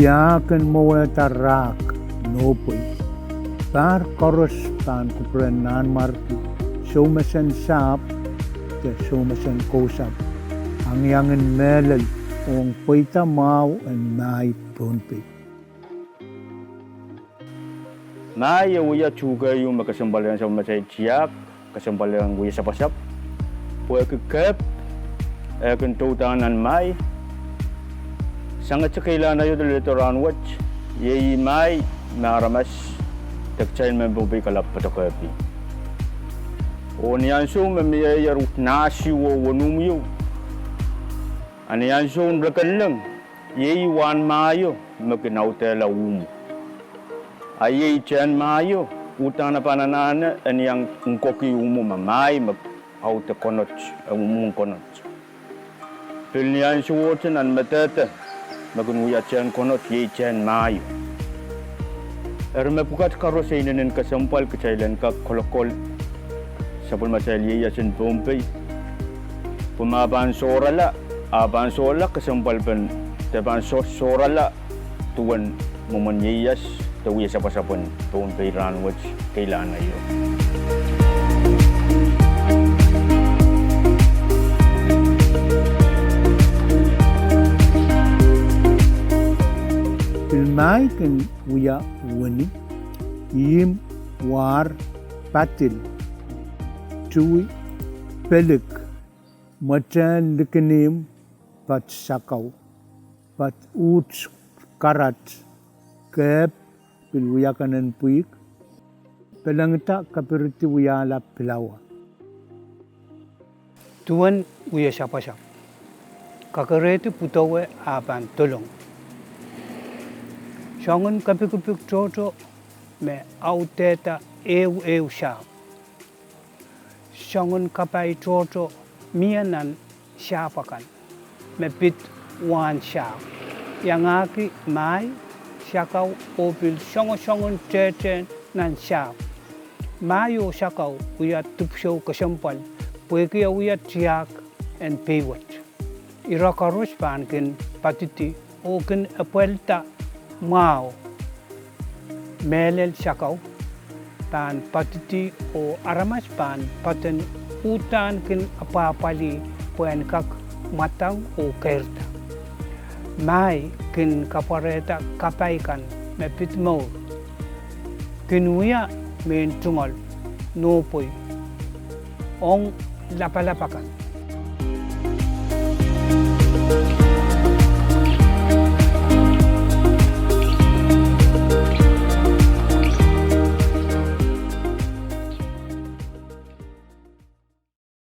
Wiakan mo tarak nopoy. Par korospan kuprenan marki. Somasan sap ke somasan kosap. Ang yangan melal ong poita mau and mai Pohnpei. Mai uya juga yung makasambalian sa masay tiyak, kasambalian uya sapasap. Uya kekep, kentutanan mai. Sangat sekailan ayo dari toran watch. Yei mai maramas takcain membubi kalap patokapi. Onianso memiyayar nasi wo wanumyo. Anianso blakalang. Yei wan mayo makinautela umu. Ayei chan mayo utana pananana aniang ngkoki umu mamai mak auta konot umu konot. Pilnianso wotan an matata magunuya chan konot yei chan mayo. Ermapukat karo sa inanin kasampal kacailan ka kolokol sabon masali yasin Pohnpei. Pumaban sorala, aban sola kasampal pen taban sorala tuan momonyas tawi sa pasapon Pohnpei ranwach kailan ayo. Pilmai kan uya wani yim war patil cui pelik macam lekenim pat sakau pat uts karat kep piluya kanan puik pelangta kapirti uya la pilawa tuan uya siapa-siapa kakareti putawe aban tolong Shangun kapik-kapik toto me auteta eu siap. Shangun kapai toto mianan siapakan me pit wan siap. Yang aki mai siakau opil shangun teten nan siap. Mayo siakau uya tupsyo kasampal puekia uya tiak and pewat. Irakarus pankin patiti okin apelta mau melel sakau pan patiti o aramas pan paten utan kin apa-apali puan kak matang o kerta mai kin kapareta kapaikan me pitmo kinuya men tungal nopoy ong lapalapakan